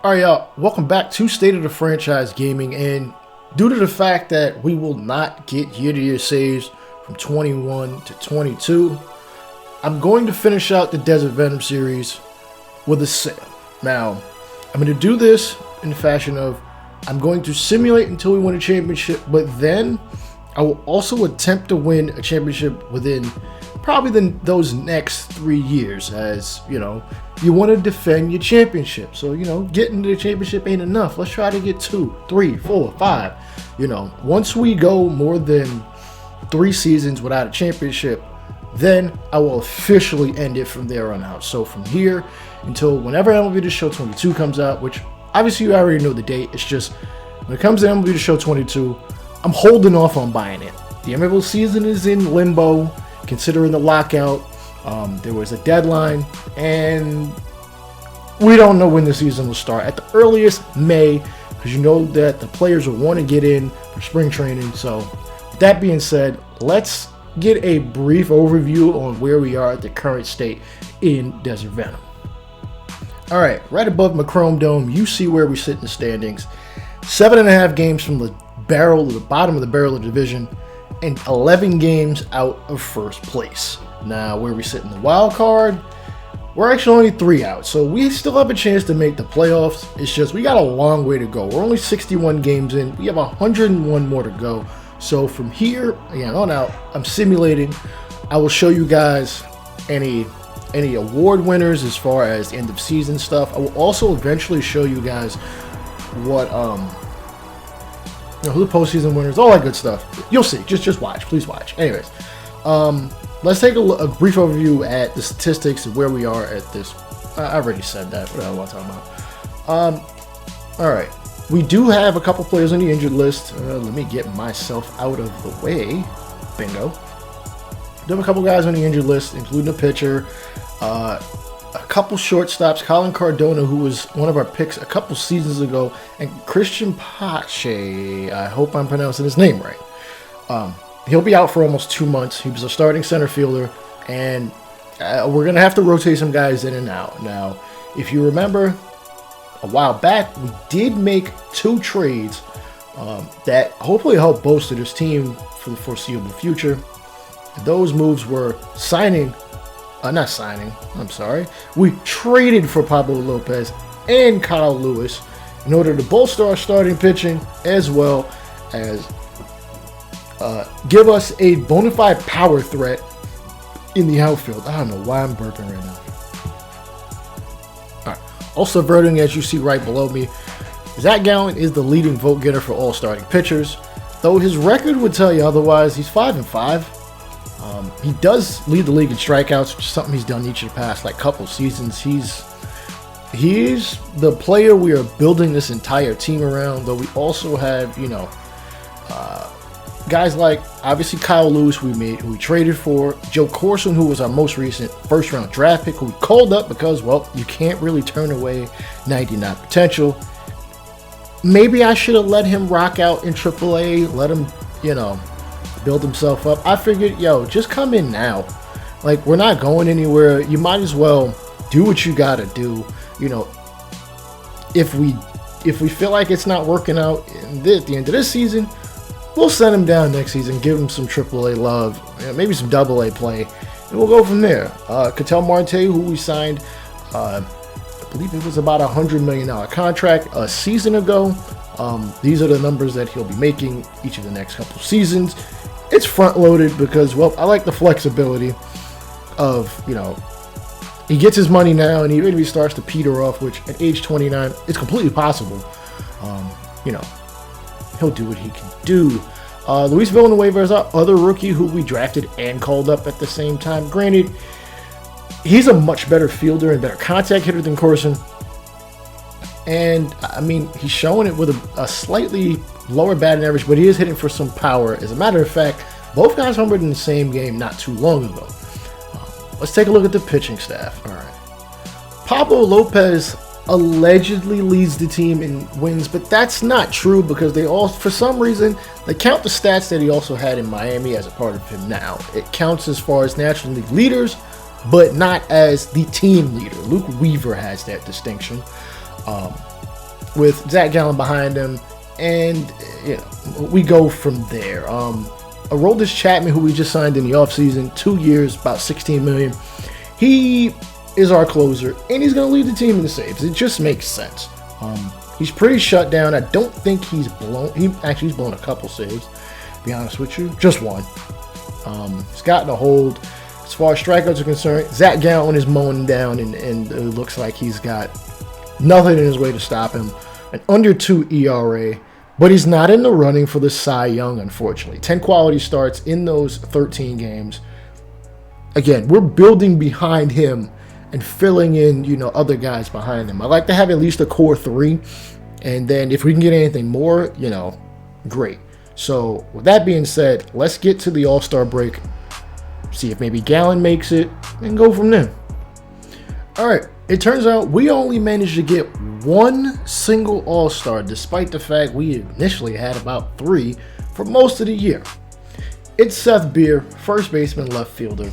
All right, y'all. Welcome back to State of the Franchise Gaming. And due to the fact that we will not get year-to-year saves from 21 to 22, I'm going to finish out the Desert Venom series with a sim. Now, I'm going to do this in the fashion of I'm going to simulate until we win a championship, but then I will also attempt to win a championship within probably those next 3 years, as you want to defend your championship. So getting to the championship ain't enough. Let's try to get 2, 3, 4, 5. Once we go more than 3 seasons without a championship, then I will officially end it from there on out. So from here until whenever MLB the Show 22 comes out, which obviously you already know the date, it's just when it comes to MLB the Show 22, I'm holding off on buying it. The MLB season is in limbo, considering the lockout. There was a deadline, and we don't know when the season will start. At the earliest, May, because you know that the players will want to get in for spring training. So, that being said, let's get a brief overview on where we are at the current state in Desert Venom. All right, right above my Chrome Dome, you see where we sit in the standings. 7.5 games from the bottom of the barrel of the division, and 11 games out of first place. Now, where we sit in the wild card, we're actually only 3 out, so we still have a chance to make the playoffs. It's just we got a long way to go. We're only 61 games in. We have 101 more to go. So from here again on out, I'm simulating. I will show you guys any award winners as far as end of season stuff. I will also eventually show you guys what who the postseason winners, all that good stuff. You'll see. Just watch. Please watch. Anyways, let's take a brief overview at the statistics of where we are at this. I already said that. What the hell am I talking about? All right. We do have a couple players on the injured list. Let me get myself out of the way. Bingo. We have a couple guys on the injured list, including a pitcher, a couple shortstops, Colin Cardona, who was one of our picks a couple seasons ago, and Christian Pache. I hope I'm pronouncing his name right. He'll be out for almost 2 months. He was a starting center fielder, and we're going to have to rotate some guys in and out. Now, if you remember, a while back, we did make 2 trades that hopefully help bolster this team for the foreseeable future. Those moves were we traded for Pablo Lopez and Kyle Lewis in order to bolster our starting pitching, as well as give us a bona fide power threat in the outfield. I don't know why I'm burping right now. All right. Also voting, as you see right below me, Zach Gallen is the leading vote getter for all starting pitchers. Though his record would tell you otherwise, he's 5-5. He does lead the league in strikeouts, which is something he's done each of the past couple seasons. He's the player we are building this entire team around. Though we also have guys like obviously Kyle Lewis, who we traded for, Joe Corson, who was our most recent first round draft pick, who we called up because you can't really turn away 99 potential. Maybe I should have let him rock out in AAA, let him build himself up. I figured, just come in now. We're not going anywhere. You might as well do what you gotta do. If we feel like it's not working out at the end of this season, we'll send him down next season, give him some AAA love, maybe some AA play, and we'll go from there. Ketel Marte, who we signed, I believe it was about $100 million contract a season ago. These are the numbers that he'll be making each of the next couple seasons. It's front-loaded because, I like the flexibility of, he gets his money now, and even if he starts to peter off, which at age 29, it's completely possible, he'll do what he can do. Luis Villanueva is our other rookie who we drafted and called up at the same time. Granted, he's a much better fielder and better contact hitter than Corson. And, he's showing it with a slightly lower batting average, but he is hitting for some power. As a matter of fact, both guys homered in the same game not too long ago. Let's take a look at the pitching staff. All right. Pablo Lopez allegedly leads the team in wins, but that's not true because for some reason, they count the stats that he also had in Miami as a part of him now. It counts as far as National League leaders, but not as the team leader. Luke Weaver has that distinction. with Zach Gallen behind him, and we go from there. Aroldis Chapman, who we just signed in the offseason, 2 years, about $16 million. He is our closer, and he's going to lead the team in the saves. It just makes sense. He's pretty shut down. I don't think he's blown. He's blown a couple saves, to be honest with you. Just one. He's gotten a hold. As far as strikeouts are concerned, Zach Gallen is mowing down, and it looks like he's got nothing in his way to stop him. An under 2 ERA, but he's not in the running for the Cy Young, unfortunately. 10 quality starts in those 13 games. Again, we're building behind him and filling in, other guys behind him. I like to have at least a core 3, and then if we can get anything more, great. So with that being said, let's get to the All-Star break. See if maybe Gallen makes it, and go from there. All right, it turns out we only managed to get one single All-Star, despite the fact we initially had about 3 for most of the year. It's Seth Beer, first baseman, left fielder.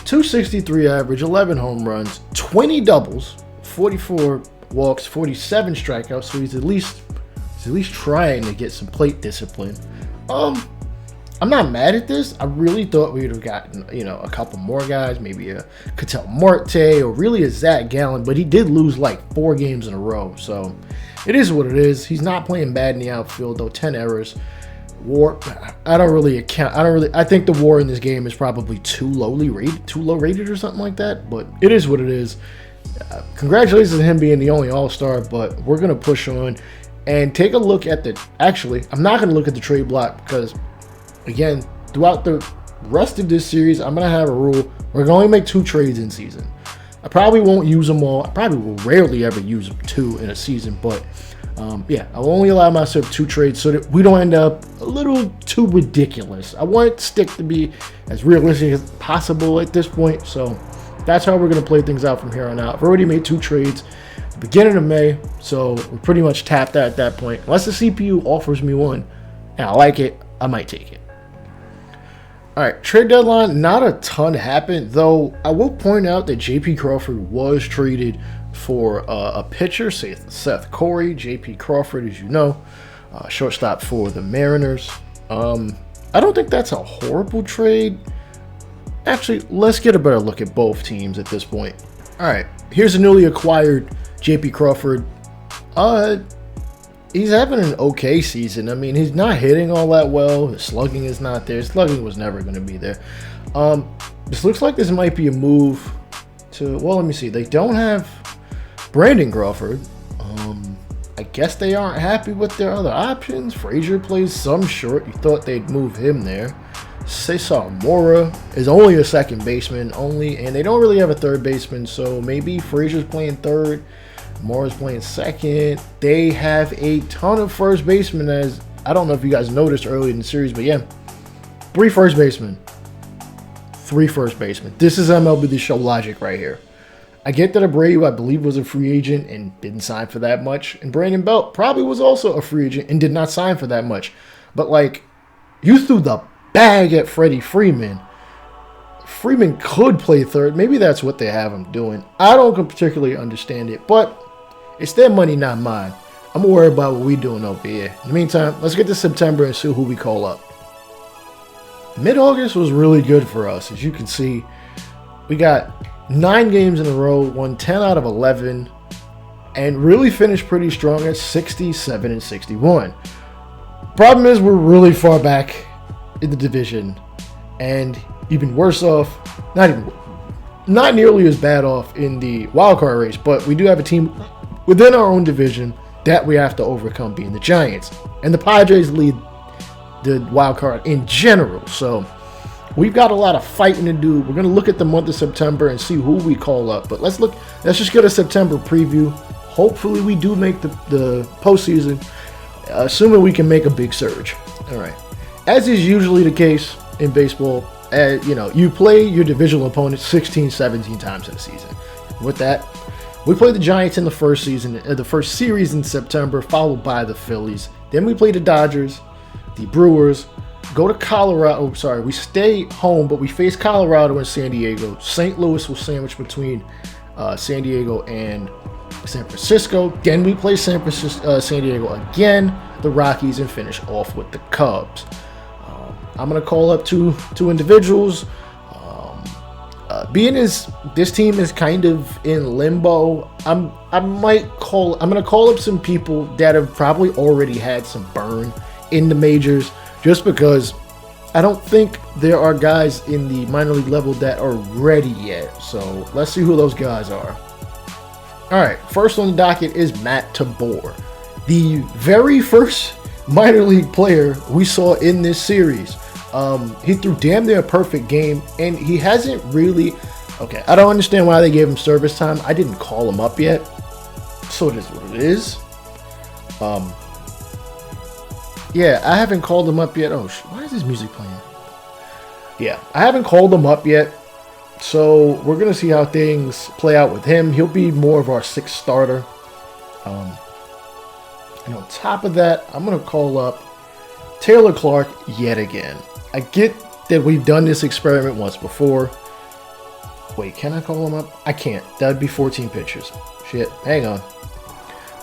263 average, 11 home runs, 20 doubles, 44 walks, 47 strikeouts. So he's at least trying to get some plate discipline. I'm not mad at this. I really thought we would have gotten, a couple more guys, maybe a Ketel Marte or really a Zach Gallen, but he did lose like 4 games in a row. So it is what it is. He's not playing bad in the outfield though. 10 errors. WAR, I think the WAR in this game is probably too low rated or something like that, but it is what it is. Congratulations to him being the only All-Star, but we're going to push on and take a look at I'm not going to look at the trade block because, again, throughout the rest of this series, I'm going to have a rule. We're going to only make 2 trades in season. I probably won't use them all. I probably will rarely ever use 2 in a season, but I'll only allow myself 2 trades so that we don't end up a little too ridiculous. I want Stick to be as realistic as possible at this point, so that's how we're going to play things out from here on out. I've already made 2 trades at the beginning of May, so we're pretty much tapped out at that point. Unless the CPU offers me one and I like it, I might take it. All right, trade deadline, not a ton happened, though I will point out that J.P. Crawford was traded for a pitcher, Seth Corey. J.P. Crawford, as you know, shortstop for the Mariners. I don't think that's a horrible trade. Actually, let's get a better look at both teams at this point. All right, here's a newly acquired J.P. Crawford. He's having an okay season. I mean, he's not hitting all that well. His slugging is not there. Slugging was never going to be there. This looks like this might be a move to, well, let me see. They don't have Brandon Crawford. I guess they aren't happy with their other options. Frazier plays some short. You thought they'd move him there. Cesar Mora is only a second baseman and they don't really have a third baseman, so maybe Frazier's playing third, Mora's playing second. They have a ton of first basemen, as I don't know if you guys noticed early in the series, but yeah, 3 first basemen. 3 first basemen. This is MLB the Show logic right here. I get that Abreu, I believe, was a free agent and didn't sign for that much, and Brandon Belt probably was also a free agent and did not sign for that much. But like, you threw the bag at Freddie Freeman. Freeman could play third. Maybe that's what they have him doing. I don't particularly understand it, but it's their money, not mine. I'm worried about what we're doing over here. In the meantime, let's get to September and see who we call up. Mid-August was really good for us. As you can see, we got 9 games in a row, won 10 out of 11, and really finished pretty strong at 67 and 61. Problem is, we're really far back in the division, and even worse off, not nearly as bad off in the wildcard race, but we do have a team within our own division that we have to overcome, being the Giants. And the Padres lead the wildcard in general, so we've got a lot of fighting to do. We're going to look at the month of September and see who we call up. But let's just get a September preview. Hopefully we do make the postseason, assuming we can make a big surge. All right. As is usually the case in baseball, you play your divisional opponent 16, 17 times in a season. With that, we play the Giants in the first series in September, followed by the Phillies. Then we play the Dodgers, the Brewers, go to Colorado. We stay home, but we face Colorado and San Diego. St. Louis will sandwich between San Diego and San Francisco. Then we play San Diego again, the Rockies, and finish off with the Cubs. I'm going to call up two individuals. Being as this team is kind of in limbo, I'm going to call up some people that have probably already had some burn in the majors, just because I don't think there are guys in the minor league level that are ready yet. So let's see who those guys are. All right, first on the docket is Matt Tabor, the very first minor league player we saw in this series. He threw damn near a perfect game, and he hasn't really... Okay, I don't understand why they gave him service time. I didn't call him up yet, so it is what it is. Yeah, I haven't called him up yet. Oh, why is this music playing? Yeah, I haven't called him up yet, so we're going to see how things play out with him. He'll be more of our sixth starter. And on top of that, I'm going to call up Taylor Clark yet again. I get that we've done this experiment once before. Wait, can I call him up? I can't. That would be 14 pitchers. Shit, hang on.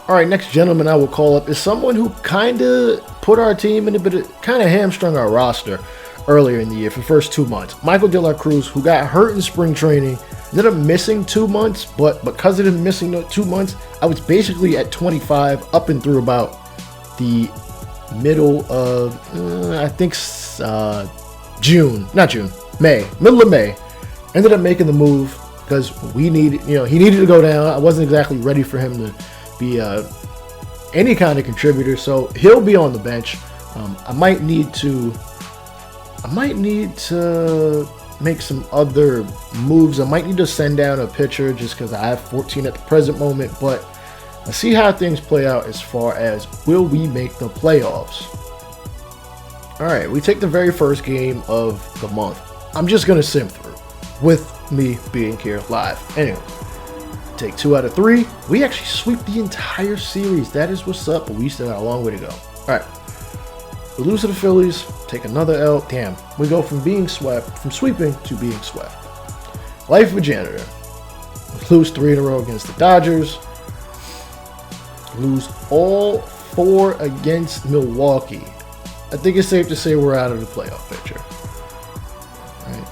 All right, next gentleman I will call up is someone who kind of put our team in a bit of, kind of hamstrung our roster earlier in the year for the first 2 months. Michael De La Cruz, who got hurt in spring training, ended up missing 2 months, but because of him missing 2 months, I was basically at 25 up and through about the middle of, I think, May, middle of May. Ended up making the move because we needed, he needed to go down. I wasn't exactly ready for him to be any kind of contributor, so he'll be on the bench. I might need to make some other moves. I might need to send down a pitcher just because I have 14 at the present moment, but let's see how things play out as far as will we make the playoffs. All right, we take the very first game of the month. I'm just going to sim through with me being here live. Anyway, take 2 out of 3. We actually sweep the entire series. That is what's up, but we still got a long way to go. All right, we lose to the Phillies, take another L. Damn, we go from sweeping to being swept. Life of a janitor. We lose 3 in a row against the Dodgers. Lose all 4 against Milwaukee. I think it's safe to say we're out of the playoff picture. All right.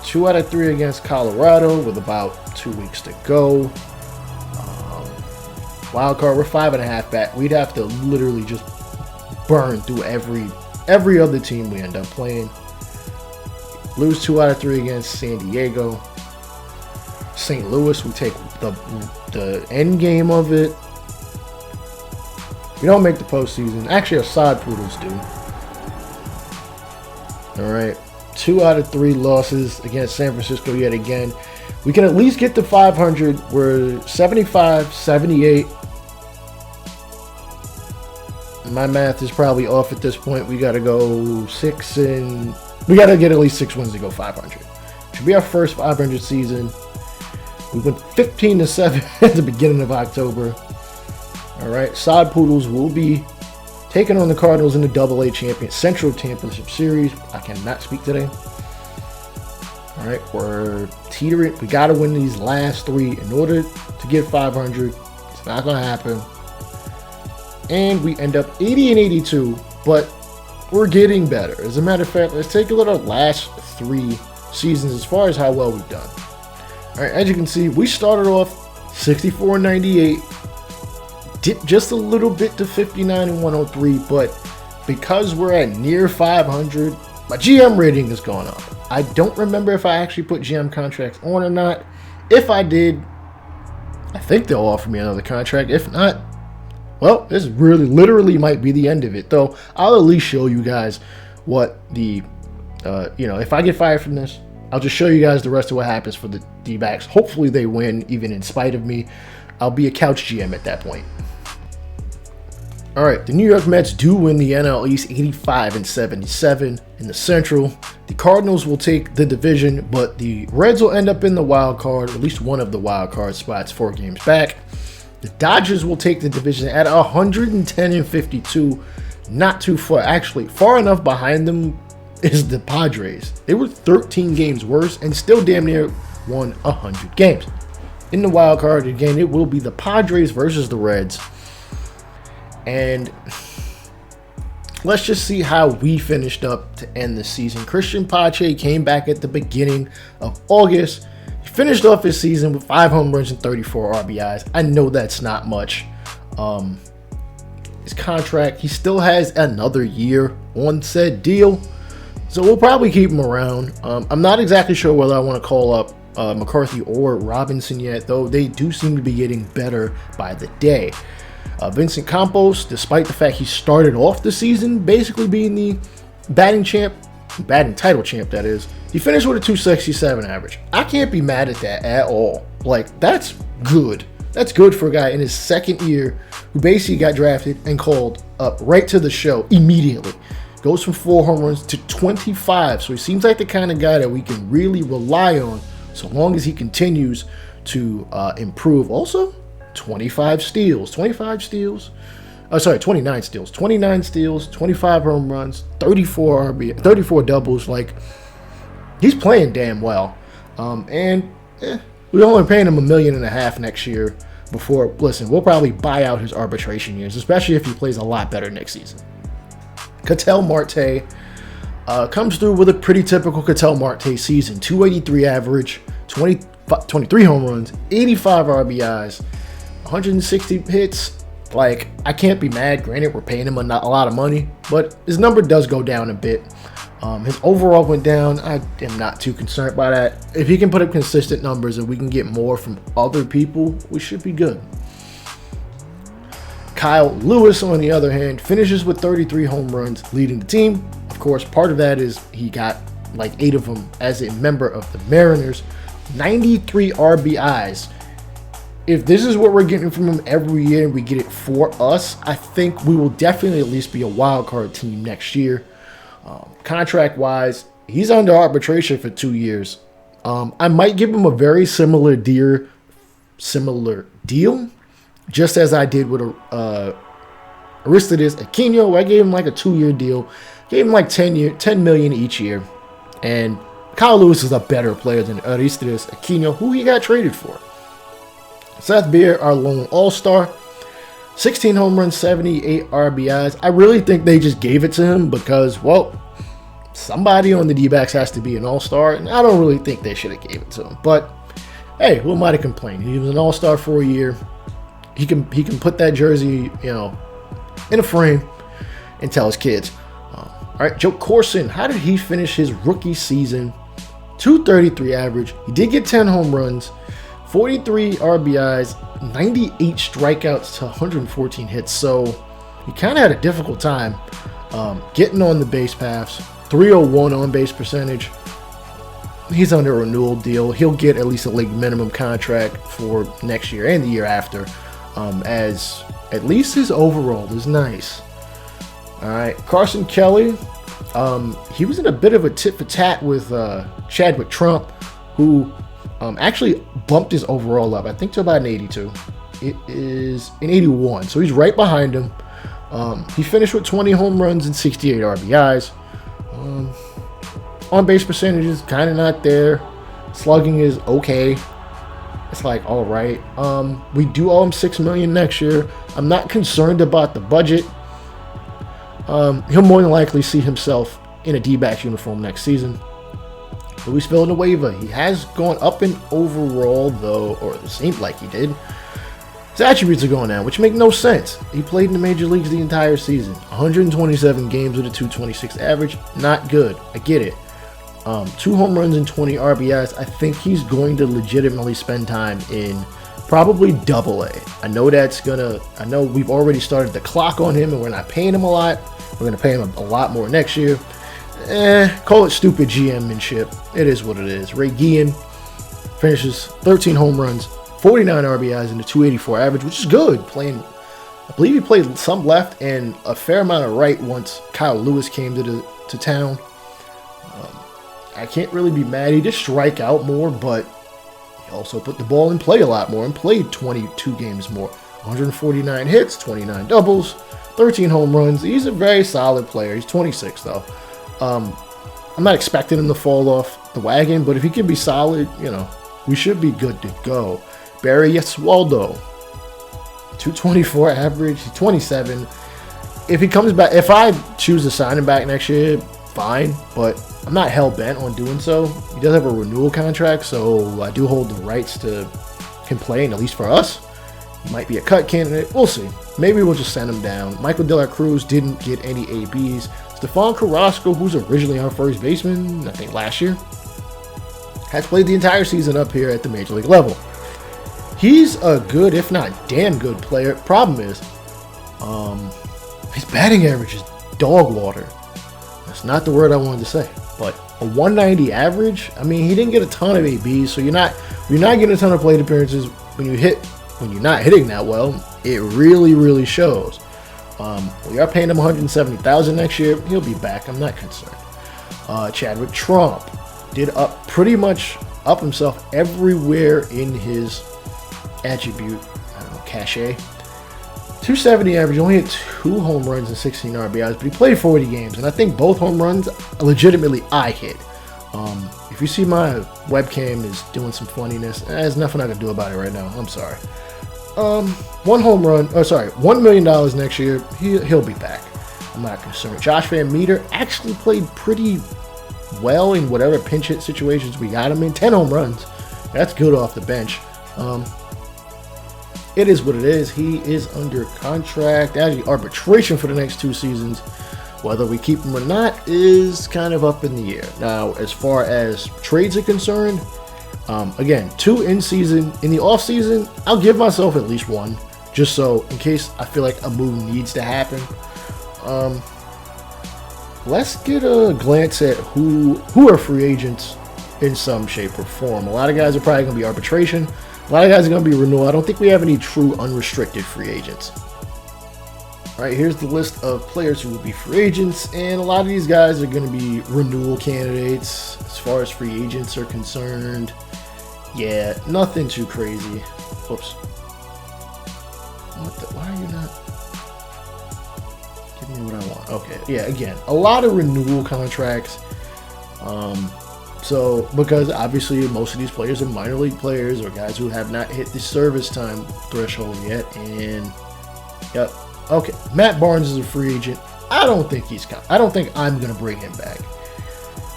2 out of 3 against Colorado with about 2 weeks to go. Wild card, we're 5.5 back. We'd have to literally just burn through every other team we end up playing. Lose 2 out of 3 against San Diego. St. Louis, we take the end game of it. We don't make the postseason. Actually, our sod poodles do. All right. 2 out of 3 losses against San Francisco yet again. We can at least get to 500. We're 75, 78. My math is probably off at this point. We got to go 6 and... We got to get at least 6 wins to go 500. Should be our first 500 season. We went 15-7 at the beginning of October. All right. Sod Poodles will be taking on the Cardinals in the AA Central Championship Series. I cannot speak today. All right, we're teetering. We got to win these last 3 in order to get 500. It's not going to happen. And we end up 80 and 82, but we're getting better. As a matter of fact, let's take a look at our last 3 seasons as far as how well we've done. All right, as you can see, we started off 64 and 98. Dipped just a little bit to 59 and 103, but because we're at near 500, my GM rating has gone up. I don't remember if I actually put GM contracts on or not. If I did, I think they'll offer me another contract. If not, well, this really literally might be the end of it. Though I'll at least show you guys what the, if I get fired from this, I'll just show you guys the rest of what happens for the D-backs. Hopefully they win, even in spite of me. I'll be a couch GM at that point. All right, the New York Mets do win the NL East 85 and 77 in the Central. The Cardinals will take the division, but the Reds will end up in the wild card, or at least one of the wild card spots 4 games back. The Dodgers will take the division at 110 and 52. Not too far, actually, far enough behind them is the Padres. They were 13 games worse and still damn near won 100 games. in the wild card. Again, it will be the Padres versus the Reds. And let's just see how we finished up to end the season. Christian Pache came back at the beginning of August. He finished off his season with 5 home runs and 34 RBIs. I know that's not much. His contract, he still has another year on said deal, so we'll probably keep him around. I'm not exactly sure whether I want to call up McCarthy or Robinson yet, though they do seem to be getting better by the day. Vincent Campos, despite the fact he started off the season basically being the batting title champ, that is, he finished with a 267 average. I can't be mad at that at all. Like, that's good. That's good for a guy in his second year who basically got drafted and called up right to the show immediately. Goes from 4 home runs to 25. So he seems like the kind of guy that we can really rely on so long as he continues to improve. Also, 29 steals, 25 home runs, 34 doubles. Like, he's playing damn well. We're only paying him $1.5 million next year before, listen, we'll probably buy out his arbitration years, especially if he plays a lot better next season. Ketel Marte comes through with a pretty typical Ketel Marte season. 283 average, 23 home runs, 85 RBIs, 160 hits. Like, I can't be mad. Granted, we're paying him a lot of money, but his number does go down a bit. His overall went down. I am not too concerned by that. If he can put up consistent numbers and we can get more from other people, we should be good. Kyle Lewis, on the other hand, finishes with 33 home runs, leading the team. Of course, part of that is he got like 8 of them as a member of the Mariners. 93 RBIs. If this is what we're getting from him every year and we get it for us, I think we will definitely at least be a wild card team next year. Contract-wise, he's under arbitration for 2 years. I might give him a very similar deal, just as I did with Aristides Aquino. I gave him like a 2-year deal, gave him like $10 million each year. And Kyle Lewis is a better player than Aristides Aquino, who he got traded for. Seth Beer, our lone all-star, 16 home runs, 78 RBIs. I really think they just gave it to him because, well, somebody on the D-backs has to be an all-star, and I don't really think they should have gave it to him. But hey, who am I to complain? He was an all-star for a year. He can put that jersey, in a frame and tell his kids. All right, Joe Corson, how did he finish his rookie season? 233 average. He did get 10 home runs, 43 RBIs, 98 strikeouts to 114 hits. So he kind of had a difficult time getting on the base paths. 301 on base percentage. He's under a renewal deal. He'll get at least a league minimum contract for next year and the year after, as at least his overall is nice. All right, Carson Kelly. He was in a bit of a tit for tat with Chadwick Trump, who actually bumped his overall up, I think, to about an 82. It is an 81, so he's right behind him. He finished with 20 home runs and 68 RBIs. On base percentage is kind of not there. Slugging is okay. It's like, all right. We do owe him $6 million next year. I'm not concerned about the budget. He'll more than likely see himself in a D-backs uniform next season. Luis Villanueva, he has gone up in overall, though, or it seemed like he did. His attributes are going down, which make no sense. He played in the major leagues the entire season. 127 games with a 226 average. Not good. I get it. 2 home runs and 20 RBIs. I think he's going to legitimately spend time in probably Double-A. I know we've already started the clock on him and we're not paying him a lot. We're going to pay him a lot more next year. Call it stupid GM-manship. It is what it is. Ray Guillen finishes 13 home runs, 49 RBIs, and a 284 average, which is good. I believe he played some left and a fair amount of right once Kyle Lewis came to town. I can't really be mad. He did strike out more, but he also put the ball in play a lot more and played 22 games more. 149 hits, 29 doubles, 13 home runs. He's a very solid player. He's 26, though. I'm not expecting him to fall off the wagon, but if he can be solid, we should be good to go. Barry Yeswaldo, 224 average, 27. If he comes back, if I choose to sign him back next year, fine, but I'm not hell-bent on doing so. He does have a renewal contract, so I do hold the rights to him playing, at least for us. He might be a cut candidate. We'll see. Maybe we'll just send him down. Michael De La Cruz didn't get any ABs. Stephon Carrasco, who's originally our first baseman, I think last year, has played the entire season up here at the major league level. He's a good, if not damn good player. Problem is, his batting average is dog water. That's not the word I wanted to say, but a 190 average. I mean, he didn't get a ton of ABs, so you're not getting a ton of plate appearances when you're not hitting that well. It really shows. We are paying him $170,000 next year. He'll be back. I'm not concerned. Chadwick Trump did pretty much up himself everywhere in his attribute. I don't know, cachet. 270 average, only hit 2 home runs and 16 RBIs, but he played 40 games, and I think both home runs legitimately I hit. If you see my webcam is doing some funniness, there's nothing I can do about it right now. I'm sorry. $1 million next year. He'll be back. I'm not concerned. Josh Van Meter actually played pretty well in whatever pinch hit situations we got him in. 10 home runs. That's good off the bench. It is what it is. He is under contract. Actually, arbitration for the next 2 seasons. Whether we keep him or not is kind of up in the air. Now, as far as trades are concerned, again, 2 in season. In the off season, I'll give myself at least 1, just so in case I feel like a move needs to happen. Let's get a glance at who are free agents in some shape or form. A lot of guys are probably going to be arbitration. A lot of guys are going to be renewal. I don't think we have any true unrestricted free agents. All right, here's the list of players who will be free agents, and a lot of these guys are going to be renewal candidates as far as free agents are concerned. Yeah, nothing too crazy. Whoops. Why are you not giving me what I want? Okay, yeah, again, a lot of renewal contracts. So, because obviously most of these players are minor league players or guys who have not hit the service time threshold yet. And, yep. Okay, Matt Barnes is a free agent. I don't think I'm going to bring him back.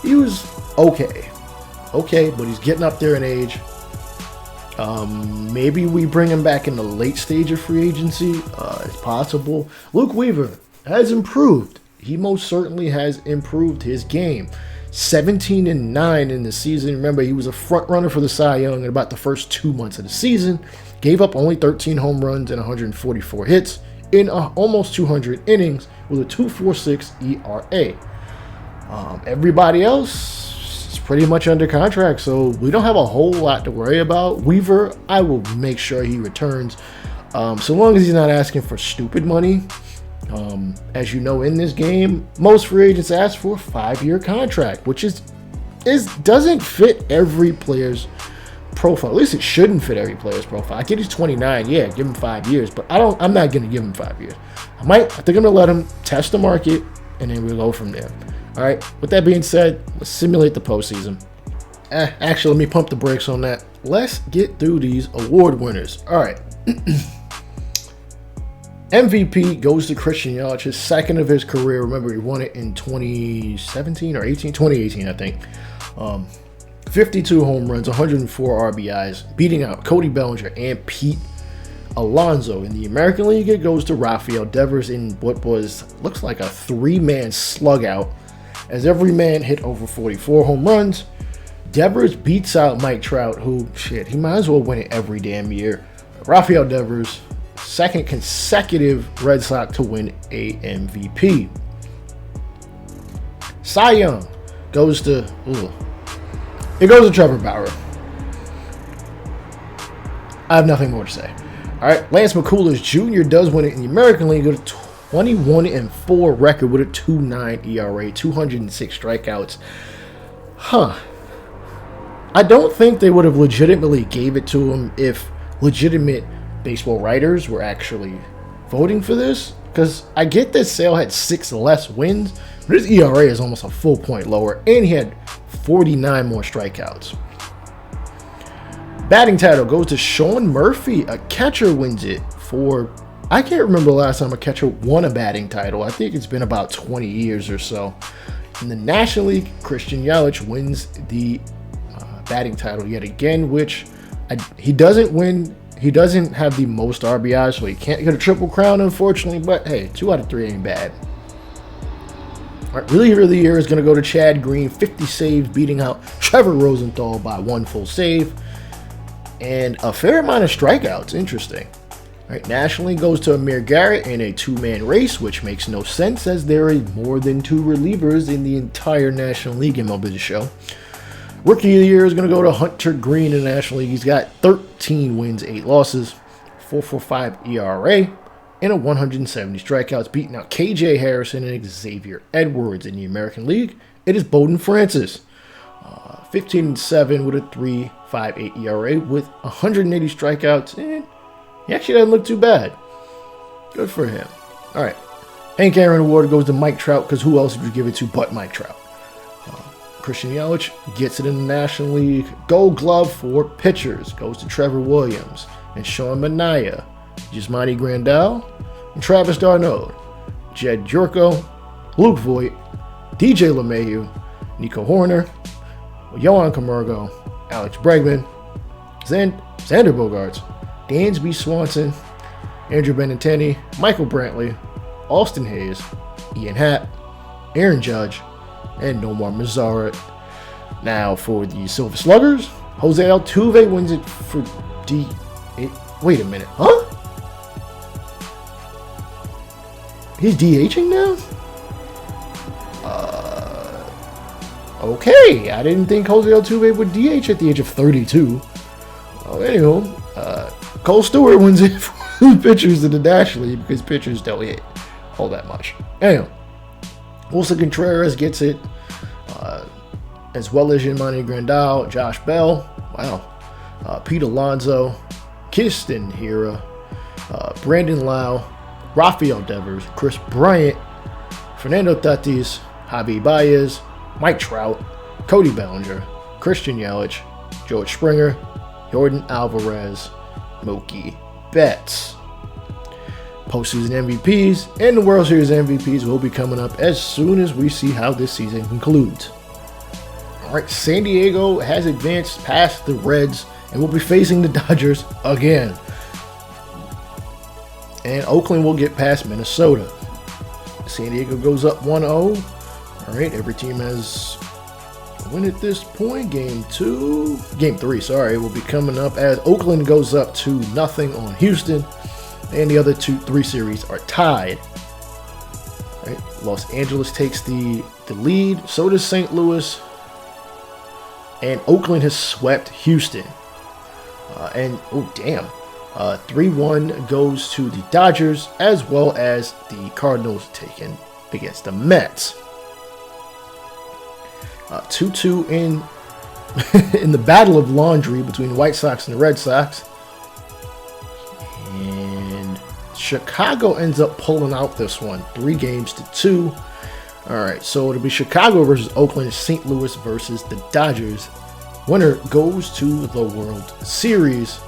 He was okay, but he's getting up there in age. Maybe we bring him back in the late stage of free agency. It's possible. Luke Weaver has improved. He most certainly has improved his game. 17-9 in the season. Remember, he was a front runner for the Cy Young in about the first 2 months of the season. Gave up only 13 home runs and 144 hits in almost 200 innings with a 2.46 ERA. Everybody else is pretty much under contract, so we don't have a whole lot to worry about. Weaver, I will make sure he returns, so long as he's not asking for stupid money. As you know, in this game, most free agents ask for a 5-year contract, which doesn't fit every player's profile. At least it shouldn't fit every player's profile. I get he's 29, yeah, give him 5 years, but I'm not going to give him 5 years. I think I'm going to let him test the market, and then we'll go from there. All right, with that being said, let's simulate the postseason. Actually, let me pump the brakes on that. Let's get through these award winners. All right. MVP goes to Christian Yelich, his second of his career. Remember, he won it in 2017 or 2018, I think. 52 home runs, 104 RBIs, beating out Cody Bellinger and Pete Alonso. In the American League, it goes to Rafael Devers in what looks like a 3-man slug out, as every man hit over 44 home runs. Devers beats out Mike Trout, who, he might as well win it every damn year. Rafael Devers, second consecutive Red Sox to win a MVP. Cy Young goes to Trevor Bauer. I have nothing more to say. All right, Lance McCullers Jr. does win it in the American League with a 21-4 record with a 2.9 ERA, 206 strikeouts. I don't think they would have legitimately gave it to him if legitimate baseball writers were actually voting for this, because I get that Sale had 6 less wins, but his ERA is almost a full point lower, and he had 49 more strikeouts. Batting title goes to Sean Murphy. A catcher wins it for, I can't remember the last time a catcher won a batting title. I think it's been about 20 years or so. In the National League, Christian Yelich wins the batting title yet again, which he doesn't win. He doesn't have the most RBIs, so he can't get a triple crown, unfortunately. But hey, 2 out of 3 ain't bad. All right, reliever of the year is going to go to Chad Green. 50 saves, beating out Trevor Rosenthal by 1 full save. And a fair amount of strikeouts. Interesting. All right, nationally goes to Amir Garrett in a 2-man race, which makes no sense as there is more than 2 relievers in the entire National League in MLB the Show. Rookie of the year is going to go to Hunter Green in the National League. He's got 13 wins, 8 losses, 4.45 ERA, and 170 strikeouts, beating out KJ Harrison and Xavier Edwards. In the American League, it is Bowden Francis. 15-7 with a 3.58 ERA with 180 strikeouts, and he actually doesn't look too bad. Good for him. All right. Hank Aaron Award goes to Mike Trout, because who else would you give it to but Mike Trout? Christian Yelich gets it in the National League. Gold Glove for pitchers goes to Trevor Williams and Sean Manaea, Yasmani Grandal, and Travis d'Arnaud, Jed Yorko, Luke Voigt, DJ LeMahieu, Nico Horner, Yohan Camargo, Alex Bregman, Xander Bogaerts, Dansby Swanson, Andrew Benintendi, Michael Brantley, Austin Hayes, Ian Happ, Aaron Judge, and Nomar Mazara. Now for the Silver Sluggers, Jose Altuve wins it for wait a minute, huh? He's DHing now? Okay, I didn't think Jose Altuve would DH at the age of 32. Anywho, Cole Stewart wins it for pitchers in the National League because pitchers don't hit all that much. Anyway, Wilson Contreras gets it, as well as Yasmani Grandal, Josh Bell, Pete Alonso, Kirsten Hira, Brandon Lau, Rafael Devers, Chris Bryant, Fernando Tatis, Javi Baez, Mike Trout, Cody Bellinger, Christian Yelich, George Springer, Jordan Alvarez, Mookie Betts. Postseason MVPs and the World Series MVPs will be coming up as soon as we see how this season concludes. All right, San Diego has advanced past the Reds and will be facing the Dodgers again. And Oakland will get past Minnesota. San Diego goes up 1-0. All right, every team has a win at this point. Game 3, will be coming up as Oakland goes up 2-0 on Houston. And the other 3 series are tied. Right? Los Angeles takes the lead. So does St. Louis. And Oakland has swept Houston. 3-1 goes to the Dodgers, as well as the Cardinals taken against the Mets. 2-2 in the Battle of Laundry between the White Sox and the Red Sox. And Chicago ends up pulling out this one, 3-2. All right, so it'll be Chicago versus Oakland, St. Louis versus the Dodgers. Winner goes to the World Series.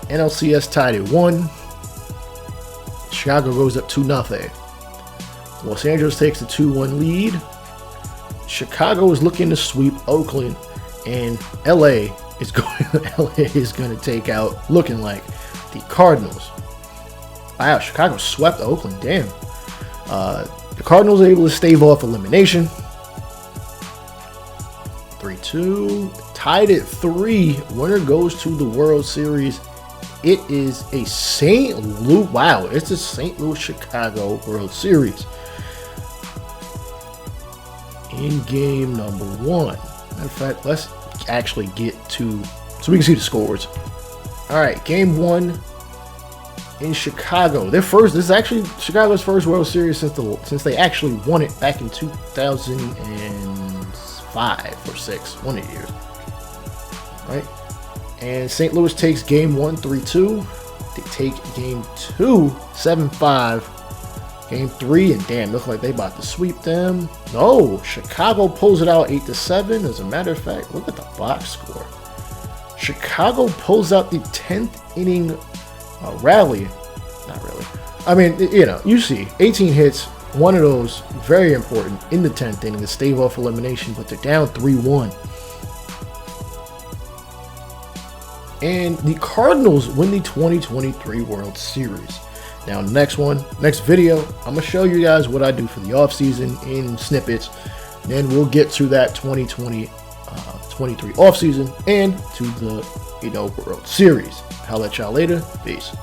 NLCS tied at 1. Chicago goes up 2-0. Los Angeles takes the 2-1 lead. Chicago is looking to sweep Oakland, and LA is going to take out, looking like, the Cardinals. Wow, Chicago swept Oakland. Damn. The Cardinals are able to stave off elimination. 3-2. Tied at 3. Winner goes to the World Series. It is a St. Louis. Wow, it's a St. Louis Chicago World Series. In game number 1. Matter of fact, let's actually get to, so we can see the scores. All right, game 1 in Chicago. This is actually Chicago's first World Series since they actually won it back in 2005 or 6, one of the years. All right. And St. Louis takes game 1, 3-2. They take game 2, 7-5. Game 3, and damn, look like they about to sweep them. No, Chicago pulls it out 8-7. As a matter of fact, look at the box score. Chicago pulls out the 10th inning rally. Not really. I mean, you see 18 hits, one of those very important in the 10th inning to stave off elimination, but they're down 3-1. And the Cardinals win the 2023 World Series. Now, next video, I'm going to show you guys what I do for the offseason in snippets. Then we'll get to that 2023 offseason and to the World Series. I'll let y'all later. Peace.